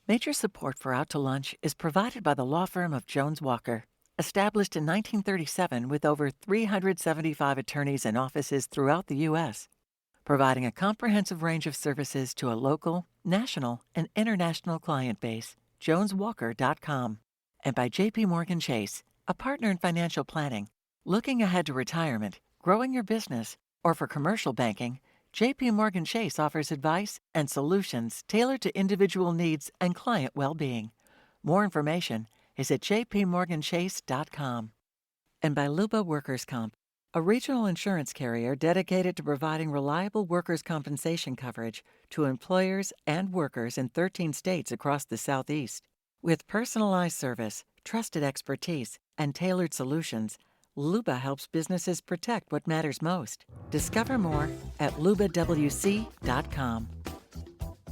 Major support for Out to Lunch is provided by the law firm of Jones Walker, established in 1937 with over 375 attorneys and offices throughout the U.S., providing a comprehensive range of services to a local, national, and international client base. JonesWalker.com. And by J.P. Morgan Chase, a partner in financial planning. Looking ahead to retirement, growing your business, or for commercial banking, J.P. Morgan Chase offers advice and solutions tailored to individual needs and client well-being. More information is at jpmorganchase.com. And by Luba Workers Comp, a regional insurance carrier dedicated to providing reliable workers' compensation coverage to employers and workers in 13 states across the Southeast. With personalized service, trusted expertise, and tailored solutions, Luba helps businesses protect what matters most. Discover more at lubawc.com.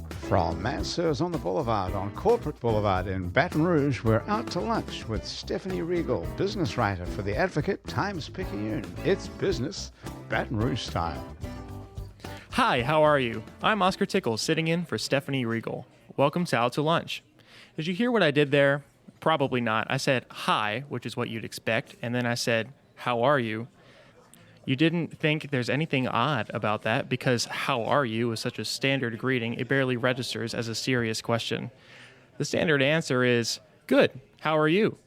From Mansers on the Boulevard on Corporate Boulevard in Baton Rouge, we're out to lunch with Stephanie Regal, business writer for The Advocate, Times-Picayune. It's business, Baton Rouge style. Hi, how are you? I'm Oscar Tickle, sitting in for Stephanie Regal. Welcome to Out to Lunch. Did you hear what I did there? Probably not. I said hi, which is what you'd expect, and then I said, how are you? You didn't think there's anything odd about that because how are you is such a standard greeting, it barely registers as a serious question. The standard answer is, good, how are you?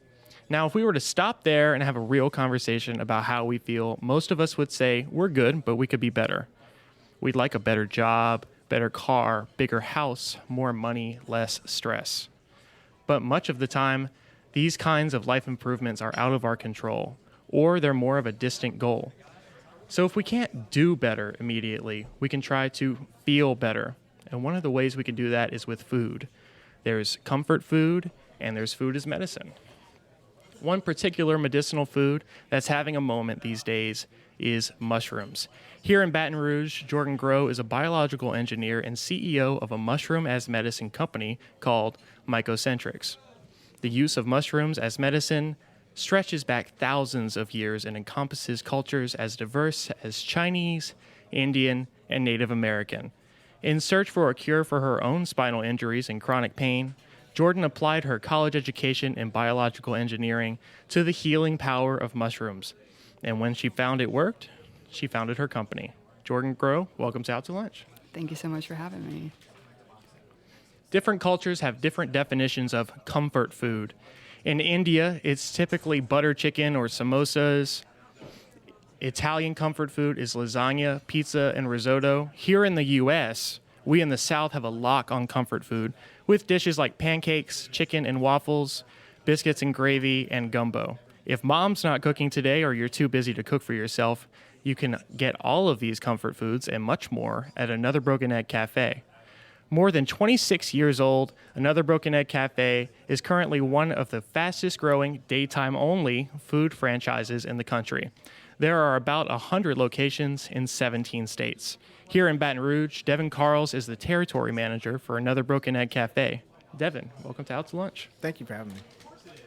Now, if we were to stop there and have a real conversation about how we feel, most of us would say, we're good, but we could be better. We'd like a better job, better car, bigger house, more money, less stress. But much of the time, these kinds of life improvements are out of our control, or they're more of a distant goal. So if we can't do better immediately, we can try to feel better. And one of the ways we can do that is with food. There's comfort food, and there's food as medicine. One particular medicinal food that's having a moment these days is mushrooms. Here in Baton Rouge, Jordan Groh is a biological engineer and CEO of a mushroom as medicine company called Mycocentrics. The use of mushrooms as medicine stretches back thousands of years and encompasses cultures as diverse as Chinese, Indian, and Native American. In search for a cure for her own spinal injuries and chronic pain, Jordan applied her college education in biological engineering to the healing power of mushrooms. And when she found it worked, she founded her company. Jordan Groh, welcome to Out to Lunch. Thank you so much for having me. Different cultures have different definitions of comfort food. In India, it's typically butter chicken or samosas. Italian comfort food is lasagna, pizza, and risotto. Here in the U.S., we in the South have a lock on comfort food with dishes like pancakes, chicken and waffles, biscuits and gravy, and gumbo. If mom's not cooking today or you're too busy to cook for yourself, you can get all of these comfort foods and much more at Another Broken Egg Cafe. More than 26 years old, Another Broken Egg Cafe is currently one of the fastest growing daytime-only food franchises in the country. There are about 100 locations in 17 states. Here in Baton Rouge, Devin Carls is the territory manager for Another Broken Egg Cafe. Devin, welcome to Out to Lunch. Thank you for having me.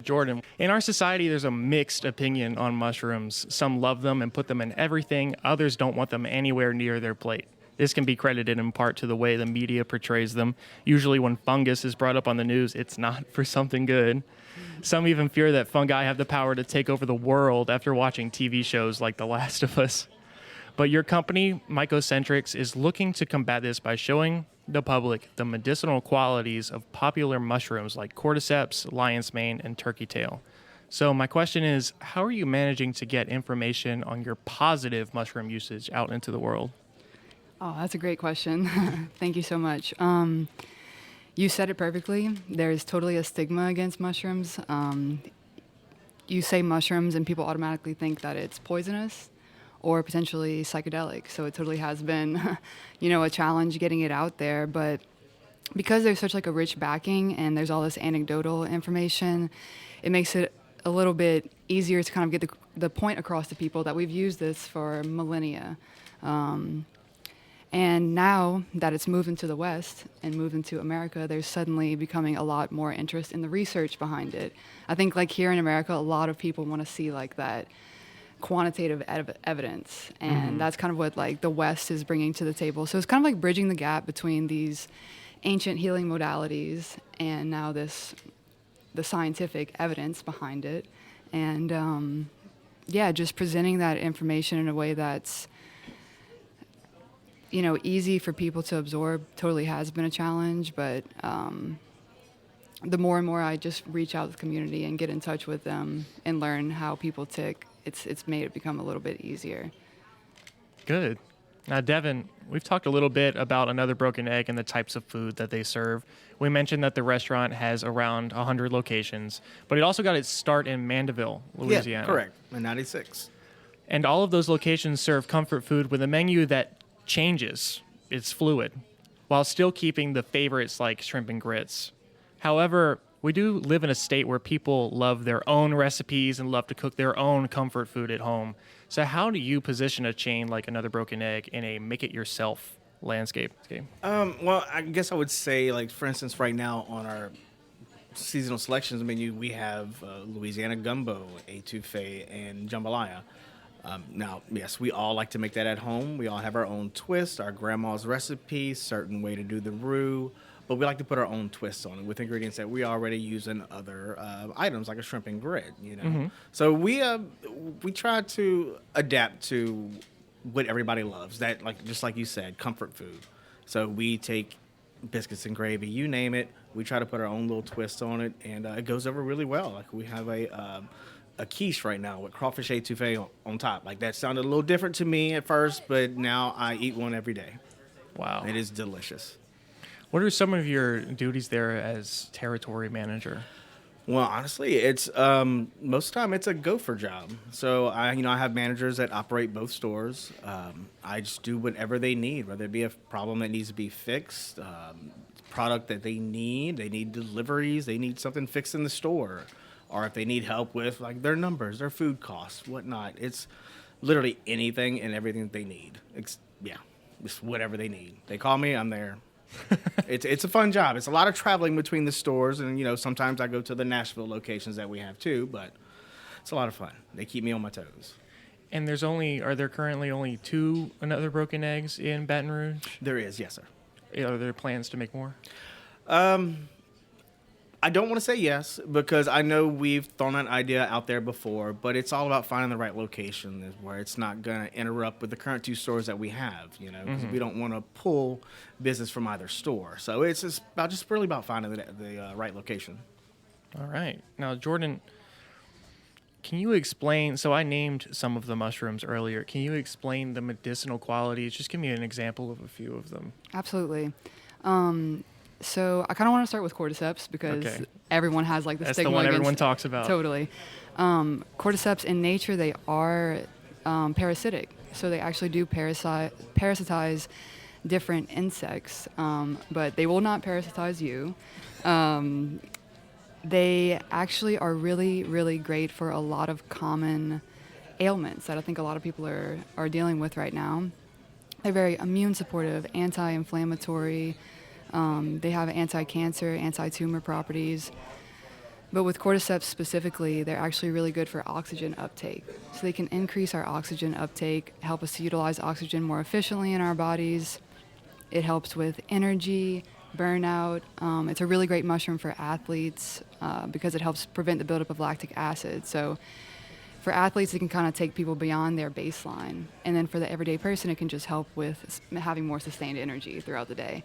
Jordan, in our society, there's a mixed opinion on mushrooms. Some love them and put them in everything. Others don't want them anywhere near their plate. This can be credited in part to the way the media portrays them. Usually when fungus is brought up on the news, it's not for something good. Some even fear that fungi have the power to take over the world after watching TV shows like The Last of Us. But your company, Mycocentrics, is looking to combat this by showing the public the medicinal qualities of popular mushrooms like cordyceps, lion's mane, and turkey tail. So my question is, how are you managing to get information on your positive mushroom usage out into the world? Oh, that's a great question. Thank you so much. You said it perfectly. There's totally a stigma against mushrooms. You say mushrooms and people automatically think that it's poisonous or potentially psychedelic. So it totally has been, a challenge getting it out there. But because there's such like a rich backing and there's all this anecdotal information, it makes it a little bit easier to kind of get the point across to people that we've used this for millennia. And now that it's moved into the West and moved into America, there's suddenly becoming a lot more interest in the research behind it. I think like here in America, a lot of people want to see like that quantitative evidence. And that's kind of what like the West is bringing to the table. So it's kind of like bridging the gap between these ancient healing modalities and now the scientific evidence behind it. And yeah, just presenting that information in a way that's, easy for people to absorb totally has been a challenge. But the more and more I just reach out to the community and get in touch with them and learn how people tick, it's made it become a little bit easier. Good. Now, Devin, we've talked a little bit about Another Broken Egg and the types of food that they serve. We mentioned that the restaurant has around 100 locations, but it also got its start in Mandeville, Louisiana. Yeah, correct. In 96. And all of those locations serve comfort food with a menu that changes. It's fluid, while still keeping the favorites like shrimp and grits. However, we do live in a state where people love their own recipes and love to cook their own comfort food at home. So how do you position a chain like Another Broken Egg in a make-it-yourself landscape? Well, I guess I would say, like, for instance, right now on our seasonal selections menu, we have Louisiana gumbo, etouffee, and jambalaya. Now, yes, we all like to make that at home. We all have our own twist, our grandma's recipe, certain way to do the roux, but we like to put our own twist on it with ingredients that we already use in other items, like a shrimp and grit, So we try to adapt to what everybody loves, that, like, just like you said, comfort food. So we take biscuits and gravy, you name it. We try to put our own little twist on it, and it goes over really well. Like, we have a quiche right now with crawfish etouffee on top. Like, that sounded a little different to me at first, but now I eat one every day. Wow. It is delicious. What are some of your duties there as territory manager? Well, honestly, it's most of the time it's a gopher job. So I have managers that operate both stores. I just do whatever they need, whether it be a problem that needs to be fixed, product that they need deliveries, they need something fixed in the store, or if they need help with, like, their numbers, their food costs, whatnot. It's literally anything and everything that they need. Just whatever they need. They call me, I'm there. It's a fun job. It's a lot of traveling between the stores, and sometimes I go to the Nashville locations that we have too, but it's a lot of fun. They keep me on my toes. And are there currently only 2 Another Broken Eggs in Baton Rouge? There is, yes, sir. Are there plans to make more? I don't want to say yes, because I know we've thrown an idea out there before, but it's all about finding the right location where it's not going to interrupt with the current 2 stores that we have, because we don't want to pull business from either store. So it's just really about finding the right location. All right. Now, Jordan, can you explain, so I named some of the mushrooms earlier. Can you explain the medicinal qualities? Just give me an example of a few of them. Absolutely. So I kind of want to start with cordyceps because everyone has, like, the That's stigma the one against everyone talks about. Totally. Cordyceps in nature, they are parasitic. So they actually do parasitize different insects, but they will not parasitize you. They actually are really, really great for a lot of common ailments that I think a lot of people are dealing with right now. They're very immune supportive, anti-inflammatory. They have anti-cancer, anti-tumor properties. But with cordyceps specifically, they're actually really good for oxygen uptake. So they can increase our oxygen uptake, help us to utilize oxygen more efficiently in our bodies. It helps with energy, burnout. It's a really great mushroom for athletes because it helps prevent the buildup of lactic acid. So for athletes, it can kind of take people beyond their baseline. And then for the everyday person, it can just help with having more sustained energy throughout the day.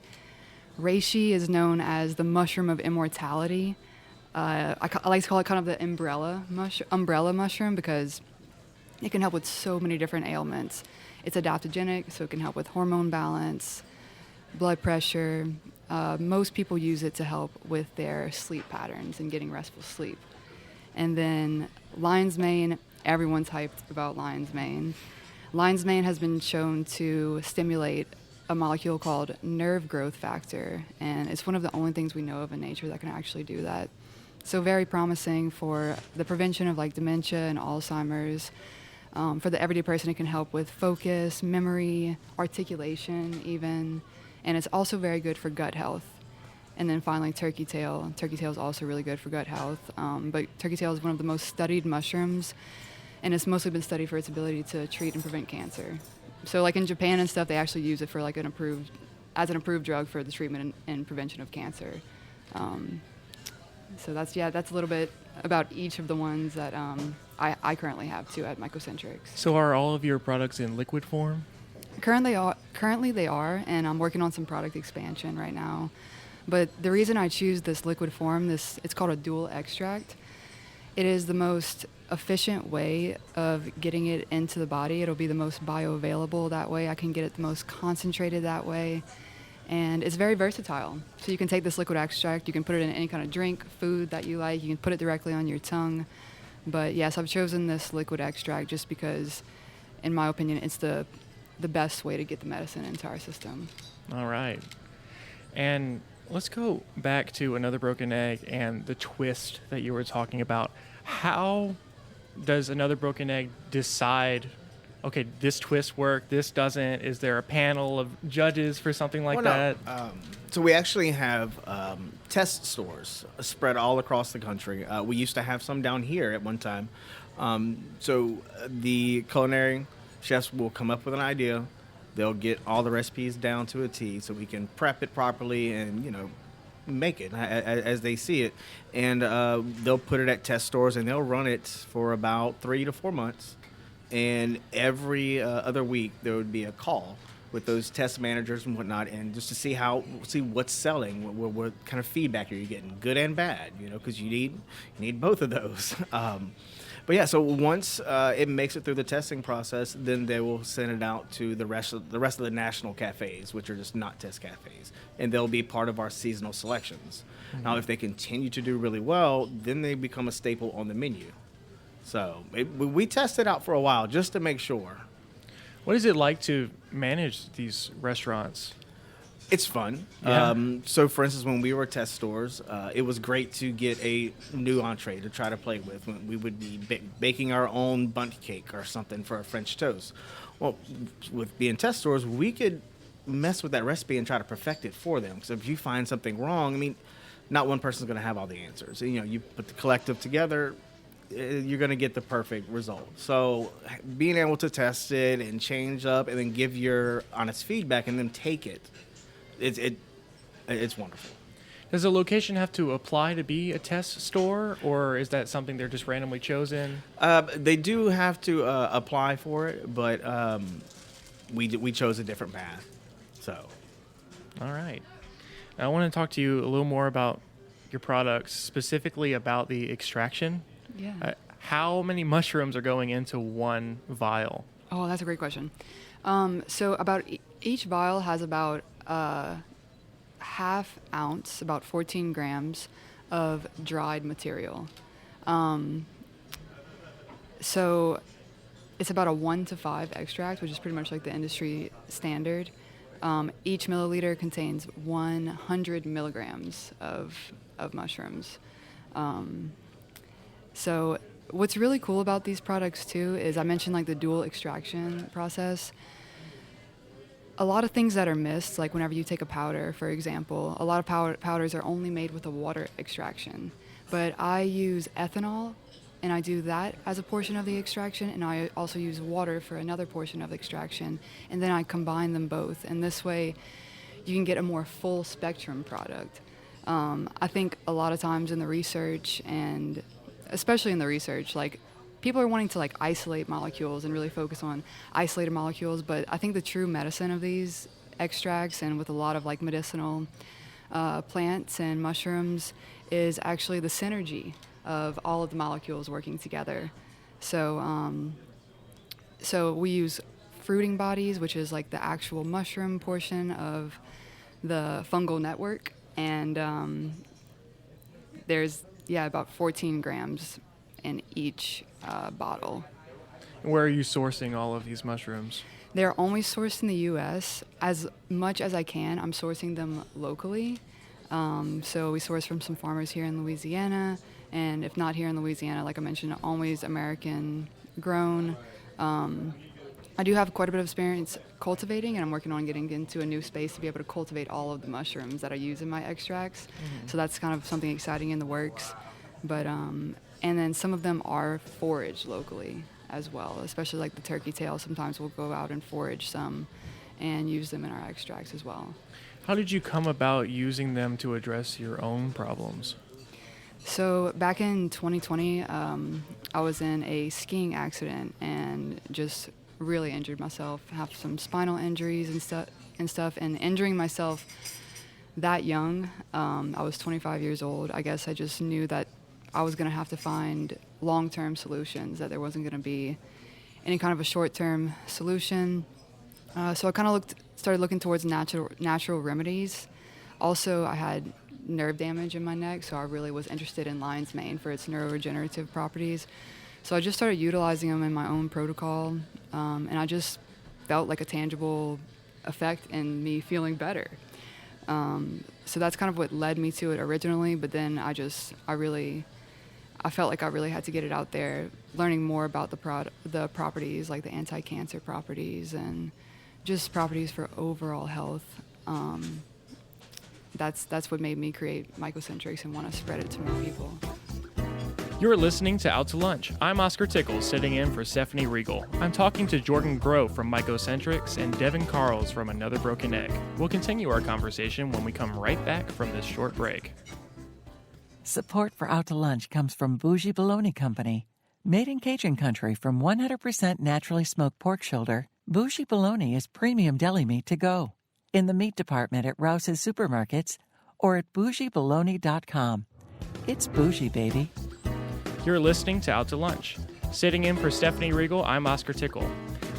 Reishi is known as the mushroom of immortality. I like to call it kind of the umbrella mushroom because it can help with so many different ailments. It's adaptogenic, so it can help with hormone balance, blood pressure. Most people use it to help with their sleep patterns and getting restful sleep. And then lion's mane, everyone's hyped about lion's mane. Lion's mane has been shown to stimulate a molecule called nerve growth factor, and it's one of the only things we know of in nature that can actually do that. So very promising for the prevention of, like, dementia and Alzheimer's. For the everyday person, it can help with focus, memory, articulation even, and it's also very good for gut health. And then finally, turkey tail. Turkey tail is also really good for gut health, but turkey tail is one of the most studied mushrooms, and it's mostly been studied for its ability to treat and prevent cancer. So, like, in Japan and stuff, they actually use it for, like, an approved as an approved drug for the treatment and prevention of cancer. So that's a little bit about each of the ones that I currently have too at Mycocentrics. So are all of your products in liquid form? Currently they are, and I'm working on some product expansion right now. But the reason I choose this liquid form, it's called a dual extract. It is the most efficient way of getting it into the body. It'll be the most bioavailable that way. I can get it the most concentrated that way. And it's very versatile. So you can take this liquid extract, you can put it in any kind of drink, food that you like, you can put it directly on your tongue. But yes, I've chosen this liquid extract just because, in my opinion, it's the best way to get the medicine into our system. All right. And let's go back to Another Broken Egg and the twist that you were talking about. How does Another Broken Egg decide, okay, this twist worked, this doesn't? Is there a panel of judges for something like that? So we actually have test stores spread all across the country. We used to have some down here at one time. So the culinary chefs will come up with an idea. They'll get all the recipes down to a T so we can prep it properly and, make it as they see it. And they'll put it at test stores and they'll run it for about 3 to 4 months. And every other week there would be a call with those test managers and whatnot, and just to see what's selling, what kind of feedback are you getting, good and bad, because you need both of those. But yeah, so once it makes it through the testing process, then they will send it out to the rest of the national cafes, which are just not test cafes, and they'll be part of our seasonal selections. Mm-hmm. Now, if they continue to do really well, then they become a staple on the menu. So we test it out for a while just to make sure. What is it like to manage these restaurants? It's fun. Yeah. So, for instance, when we were test stores, it was great to get a new entree to try to play with. We would be baking our own bundt cake or something for a French toast. Well, with being test stores, we could mess with that recipe and try to perfect it for them. Because if you find something wrong, not one person's going to have all the answers. You put the collective together, you're going to get the perfect result. So being able to test it and change up and then give your honest feedback and then take it, it's wonderful. Does a location have to apply to be a test store, or is that something they're just randomly chosen? They do have to apply for it, but we chose a different path. So, all right. Now, I want to talk to you a little more about your products, specifically about the extraction. Yeah. How many mushrooms are going into one vial? Oh, that's a great question. So about each vial has about half ounce, about 14 grams of dried material. So it's about a 1 to 5 extract, which is pretty much like the industry standard. Each milliliter contains 100 milligrams of mushrooms. So what's really cool about these products too is I mentioned like the dual extraction process. A lot of things that are missed, like whenever you take a powder, for example, a lot of powders are only made with a water extraction. But I use ethanol, and I do that as a portion of the extraction, and I also use water for another portion of the extraction, and then I combine them both. And this way, you can get a more full spectrum product. I think a lot of times in the research, and especially in the research, like people are wanting to like isolate molecules and really focus on isolated molecules, but I think the true medicine of these extracts and with a lot of like medicinal plants and mushrooms is actually the synergy of all of the molecules working together. So we use fruiting bodies, which is like the actual mushroom portion of the fungal network, and there's about 14 grams in each bottle. Where are you sourcing all of these mushrooms? They're only sourced in the U.S. As much as I can, I'm sourcing them locally. So we source from some farmers here in Louisiana, and if not here in Louisiana, like I mentioned, always American grown. I do have quite a bit of experience cultivating, and I'm working on getting into a new space to be able to cultivate all of the mushrooms that I use in my extracts. Mm-hmm. So that's kind of something exciting in the works. But and then some of them are foraged locally as well, especially like the turkey tail. Sometimes we'll go out and forage some and use them in our extracts as well. How did you come about using them to address your own problems? So back in 2020, I was in a skiing accident and just really injured myself. Have some spinal injuries and stuff. And injuring myself that young, I was 25 years old. I guess I just knew that I was going to have to find long-term solutions. That there wasn't going to be any kind of a short-term solution. So I kind of started looking towards natural remedies. Also, I had nerve damage in my neck, so I really was interested in lion's mane for its neuroregenerative properties. So I just started utilizing them in my own protocol, and I just felt like a tangible effect in me feeling better. So that's kind of what led me to it originally, but then I felt like I really had to get it out there, learning more about the properties, like the anti-cancer properties and just properties for overall health. That's what made me create Mycocentrics and want to spread it to more people. You're listening to Out to Lunch. I'm Oscar Tickle, sitting in for Stephanie Regal. I'm talking to Jordan Grove from Mycocentrics and Devin Carls from Another Broken Egg. We'll continue our conversation when we come right back from this short break. Support for Out to Lunch comes from Bougie Bologna Company. Made in Cajun country from 100% naturally smoked pork shoulder, Bougie Bologna is premium deli meat to go. In the meat department at Rouse's Supermarkets or at bougiebologna.com. It's bougie, baby. You're listening to Out to Lunch. Sitting in for Stephanie Regal, I'm Oscar Tickle.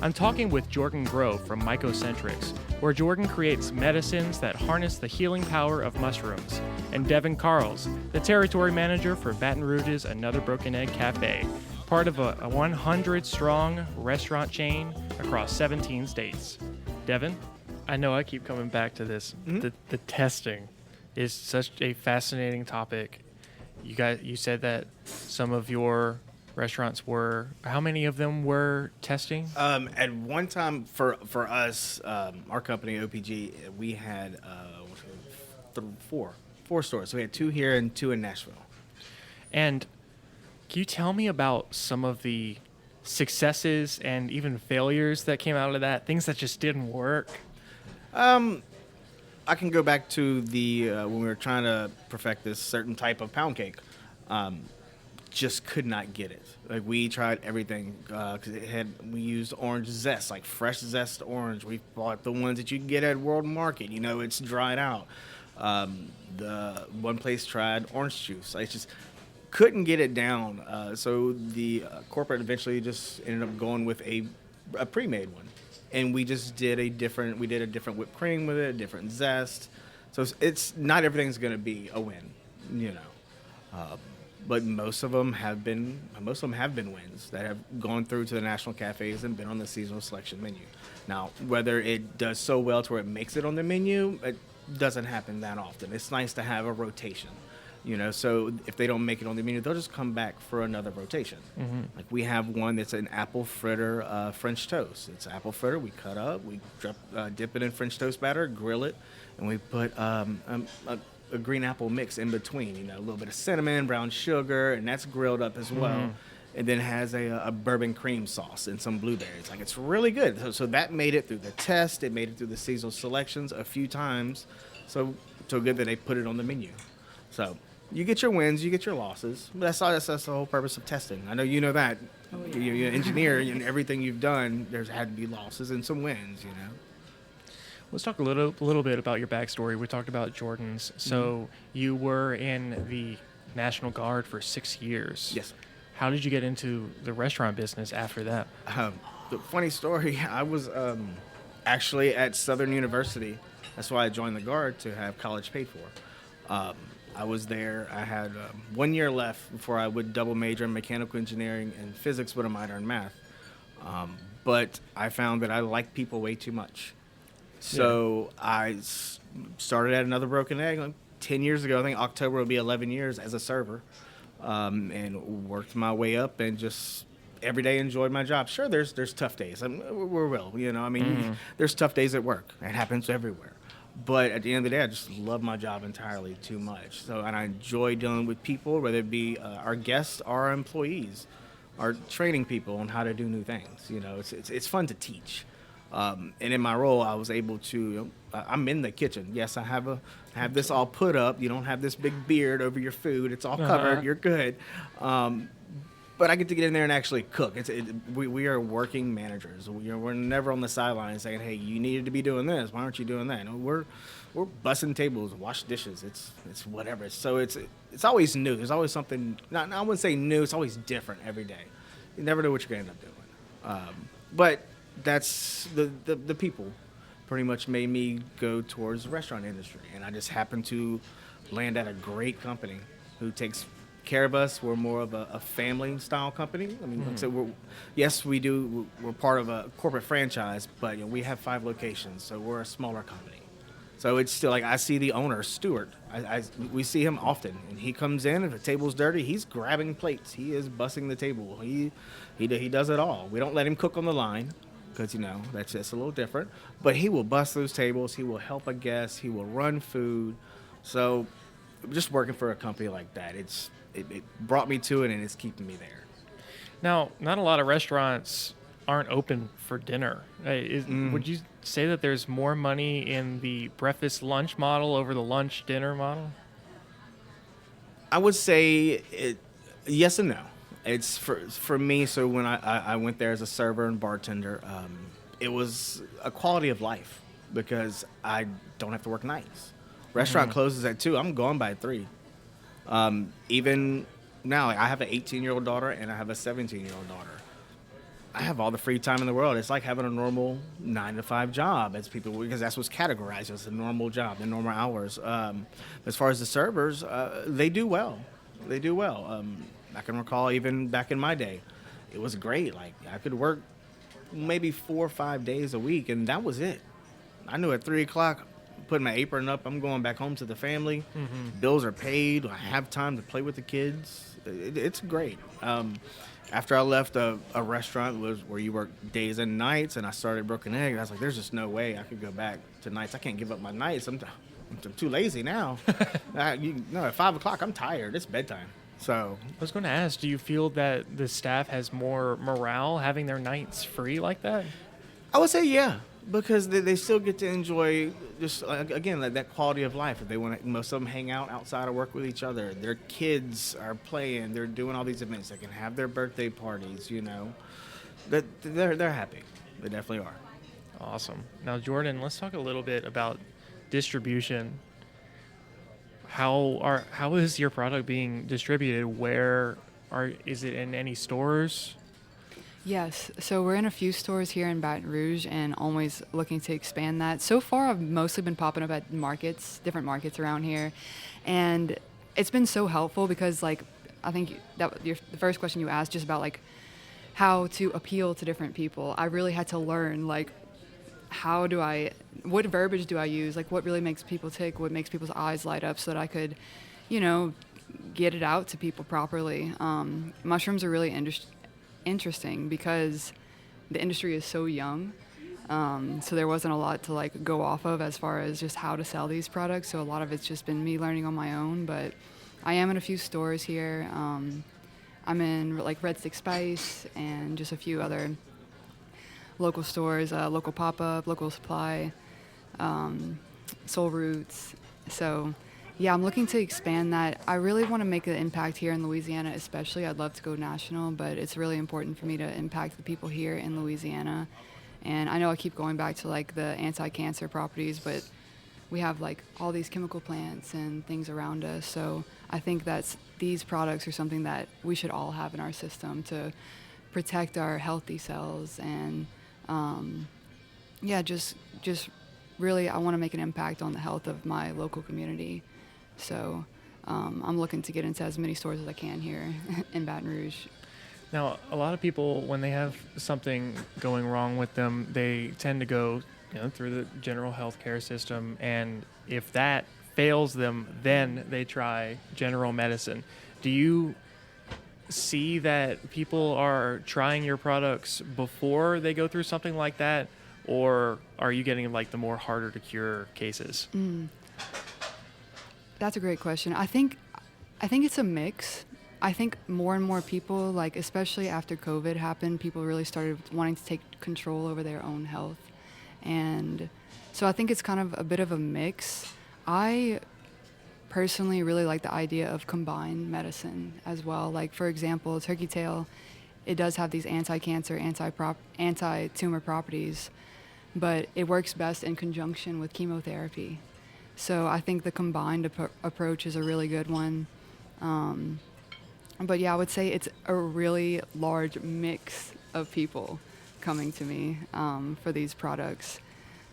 I'm talking with Jordan Grove from Mycocentrics, where Jordan creates medicines that harness the healing power of mushrooms, and Devin Carls, the territory manager for Baton Rouge's Another Broken Egg Cafe, part of a 100-strong restaurant chain across 17 states. Devin, I know I keep coming back to this. The testing is such a fascinating topic. You said that some of your restaurants were, how many of them were testing? At one time, for us, our company OPG, we had four stores. So we had 2 here and 2 in Nashville. And can you tell me about some of the successes and even failures that came out of that? Things that just didn't work? I can go back to the when we were trying to perfect this certain type of pound cake. Just could not get it. Like, we tried everything because we used orange zest, like fresh zest orange. We bought the ones that you can get at World Market. You know, it's dried out. The one place tried orange juice. I just couldn't get it down. So the corporate eventually just ended up going with a pre-made one. And we just did a different whipped cream with it, a different zest. So it's not everything's going to be a win, you know. But most of them have been wins that have gone through to the national cafes and been on the seasonal selection menu. Now, whether it does so well to where it makes it on the menu, it doesn't happen that often. It's nice to have a rotation. You know, so if they don't make it on the menu, they'll just come back for another rotation. Mm-hmm. Like, we have one that's an apple fritter French toast. It's apple fritter. We cut up, we dip it in French toast batter, grill it, and we put a green apple mix in between. You know, a little bit of cinnamon, brown sugar, and that's grilled up as well. Mm-hmm. And then has a bourbon cream sauce and some blueberries. Like, it's really good. So that made it through the test. It made it through the seasonal selections a few times. So good that they put it on the menu. So you get your wins, you get your losses. That's the whole purpose of testing. I know you know that. Oh, yeah. You're an engineer, and everything you've done, there's had to be losses and some wins, you know. Let's talk a little bit about your backstory. We talked about Jordan's. So you were in the National Guard for 6 years. Yes, sir. How did you get into the restaurant business after that? The funny story, I was actually at Southern University. That's why I joined the Guard, to have college paid for. I was there. I had 1 year left before I would double major in mechanical engineering and physics with a minor in math. But I found that I liked people way too much. So I started at Another Broken Egg like 10 years ago. I think October will be 11 years as a server, and worked my way up and just every day enjoyed my job. Sure, there's tough days. I mean, we're real, you know. I mean, there's tough days at work. It happens everywhere. But at the end of the day, I just love my job entirely too much. And I enjoy dealing with people, whether it be our guests or our employees, or training people on how to do new things. You know, it's fun to teach. And in my role, I was able to. I'm in the kitchen. Yes, I have this all put up. You don't have this big beard over your food. It's all covered. You're good. But I get to get in there and actually cook. We are working managers. We're never on the sidelines saying, "Hey, you needed to be doing this. Why aren't you doing that?" No, we're bussing tables, wash dishes. It's whatever. So it's always new. There's always something. Not I wouldn't say new. It's always different every day. You never know what you're gonna end up doing. But that's the people pretty much made me go towards the restaurant industry, and I just happened to land at a great company who takes care of us. We're more of a family style company. I mean, like I said, we're part of a corporate franchise, but we have 5 locations, so we're a smaller company. So it's still like I see the owner, Stuart. We see him often, and he comes in. If the table's dirty, he's grabbing plates. He is bussing the table. He does it all. We don't let him cook on the line because that's just a little different. But he will bust those tables. He will help a guest. He will run food. So just working for a company like that, it brought me to it, and it's keeping me there. Now, not a lot of restaurants aren't open for dinner. Would you say that there's more money in the breakfast lunch model over the lunch dinner model? I would say yes and no. It's for me. So when I went there as a server and bartender, it was a quality of life because I don't have to work nights. Restaurant closes at 2. I'm gone by 3. Even now, I have an 18-year-old daughter and I have a 17-year-old daughter. I have all the free time in the world. It's like having a normal 9-to-5 job, as people, because that's what's categorized as a normal job, the normal hours. As far as the servers, they do well. They do well. I can recall even back in my day, it was great. Like I could work maybe 4 or 5 days a week, and that was it. I knew at 3 o'clock, putting my apron up, I'm going back home to the family. Bills are paid. I have time to play with the kids. It's great. After I left a restaurant where you work days and nights, and I started Broken Egg, I was like, there's just no way I could go back to nights. I can't give up my nights. I'm too lazy now. At 5 o'clock, I'm tired. It's bedtime. So I was going to ask, do you feel that the staff has more morale having their nights free like that? I would say yeah, because they still get to enjoy just again that quality of life. If they want to, most of them hang out outside or work with each other. Their kids are playing. They're doing all these events. They can have their birthday parties. That they're happy. They definitely are. Awesome. Now, Jordan, let's talk a little bit about distribution. How is your product being distributed? Is it in any stores? Yes, so we're in a few stores here in Baton Rouge and always looking to expand that. So far, I've mostly been popping up at different markets around here. And it's been so helpful because, I think that the first question you asked just about, how to appeal to different people. I really had to learn, what verbiage do I use? What really makes people tick? What makes people's eyes light up so that I could, get it out to people properly. Mushrooms are really interesting because the industry is so young, so there wasn't a lot to go off of as far as just how to sell these products. So a lot of it's just been me learning on my own, but I am in a few stores here. I'm in Red Stick Spice and just a few other local stores, local pop-up, local supply, Soul Roots. So yeah, I'm looking to expand that. I really want to make an impact here in Louisiana, especially. I'd love to go national, but it's really important for me to impact the people here in Louisiana. And I know I keep going back to the anti-cancer properties, but we have all these chemical plants and things around us. So I think these products are something that we should all have in our system to protect our healthy cells. And just really, I want to make an impact on the health of my local community. So I'm looking to get into as many stores as I can here in Baton Rouge. Now, a lot of people, when they have something going wrong with them, they tend to go through the general healthcare system, and if that fails them, then they try general medicine. Do you see that people are trying your products before they go through something like that, or are you getting the more harder to cure cases? That's a great question. I think it's a mix. I think more and more people, especially after COVID happened, people really started wanting to take control over their own health. And so I think it's kind of a bit of a mix. I personally really like the idea of combined medicine as well. Like, for example, turkey tail, it does have these anti-cancer, anti-tumor properties, but it works best in conjunction with chemotherapy. So I think the combined approach is a really good one. But yeah, I would say it's a really large mix of people coming to me for these products.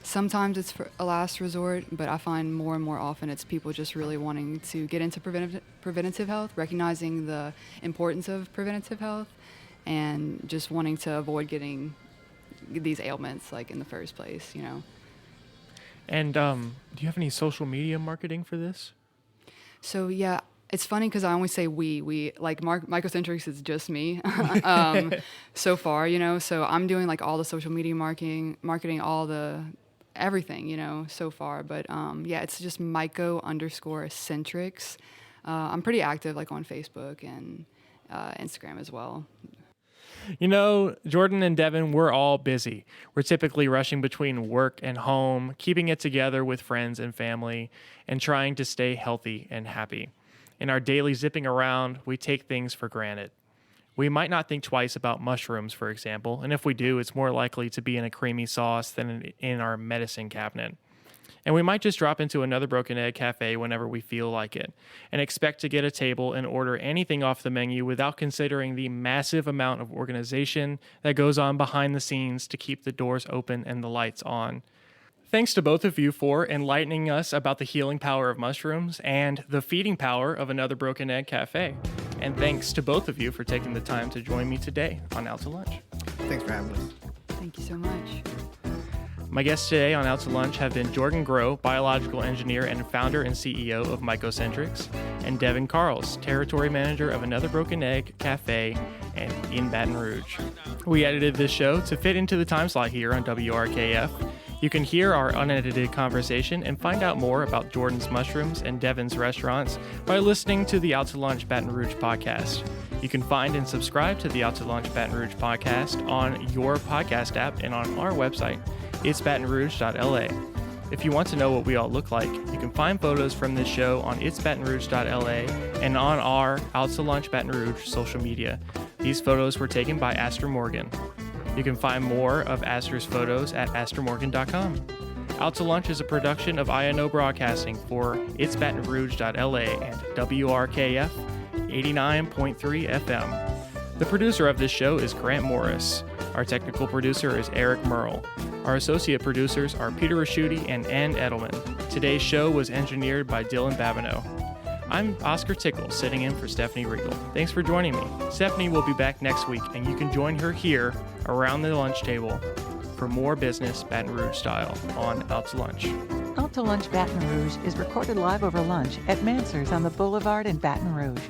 Sometimes it's for a last resort, but I find more and more often it's people just really wanting to get into preventative health, recognizing the importance of preventative health, and just wanting to avoid getting these ailments like in the first place, you know. And do you have any social media marketing for this? So yeah, it's funny because I always say we like Mycocentrics is just me so far, you know. So I'm doing like all the social media marketing all the everything, you know, so far. But yeah, it's just Myco_Centrics. I'm pretty active like on Facebook and Instagram as well. You know, Jordan and Devin, we're all busy. We're typically rushing between work and home, keeping it together with friends and family, and trying to stay healthy and happy. In our daily zipping around, we take things for granted. We might not think twice about mushrooms, for example, and if we do, it's more likely to be in a creamy sauce than in our medicine cabinet. And we might just drop into another Broken Egg cafe whenever we feel like it, and expect to get a table and order anything off the menu without considering the massive amount of organization that goes on behind the scenes to keep the doors open and the lights on. Thanks to both of you for enlightening us about the healing power of mushrooms and the feeding power of another Broken Egg cafe. And thanks to both of you for taking the time to join me today on Out to Lunch. Thanks for having us. Thank you so much. My guests today on Out to Lunch have been Jordan Groh, biological engineer and founder and CEO of Mycocentrics, and Devin Carls, territory manager of Another Broken Egg Cafe in Baton Rouge. We edited this show to fit into the time slot here on WRKF. You can hear our unedited conversation and find out more about Jordan's mushrooms and Devin's restaurants by listening to the Out to Lunch Baton Rouge podcast. You can find and subscribe to the Out to Lunch Baton Rouge podcast on your podcast app and on our website, itsbatonrouge.la. If you want to know what we all look like, you can find photos from this show on itsbatonrouge.la and on our Out to Lunch Baton Rouge social media. These photos were taken by Astor Morgan. You can find more of Astor's photos at astormorgan.com. Out to Lunch is a production of INO Broadcasting for itsbatonrouge.la and WRKF 89.3 FM. The producer of this show is Grant Morris. Our technical producer is Eric Merle. Our associate producers are Peter Raschuti and Ann Edelman. Today's show was engineered by Dylan Babineau. I'm Oscar Tickle, sitting in for Stephanie Regal. Thanks for joining me. Stephanie will be back next week, and you can join her here around the lunch table for more business Baton Rouge style on Out to Lunch. Out to Lunch Baton Rouge is recorded live over lunch at Mansur's on the Boulevard in Baton Rouge.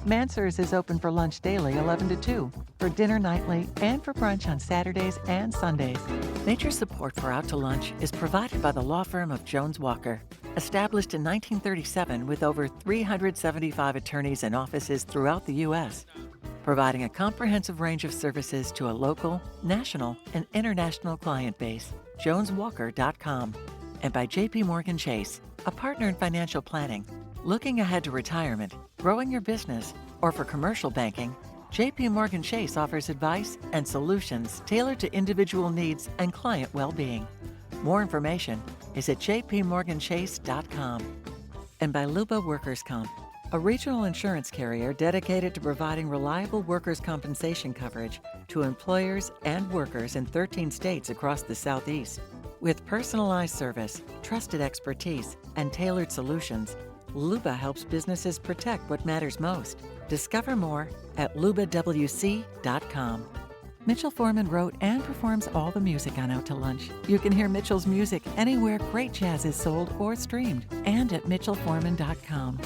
Mansur's is open for lunch daily 11 to 2, for dinner nightly, and for brunch on Saturdays and Sundays. Major support for Out to Lunch is provided by the law firm of Jones Walker. Established in 1937 with over 375 attorneys and offices throughout the U.S., providing a comprehensive range of services to a local, national, and international client base. JonesWalker.com. And by J.P. Morgan Chase, a partner in financial planning. Looking ahead to retirement, growing your business, or for commercial banking, J.P. Morgan Chase offers advice and solutions tailored to individual needs and client well-being. More information is at jpmorganchase.com. And by Luba Workers' Comp, a regional insurance carrier dedicated to providing reliable workers' compensation coverage to employers and workers in 13 states across the Southeast. With personalized service, trusted expertise, and tailored solutions, Luba helps businesses protect what matters most. Discover more at lubawc.com. Mitchell Foreman wrote and performs all the music on Out to Lunch. You can hear Mitchell's music anywhere great jazz is sold or streamed, and at mitchellforeman.com.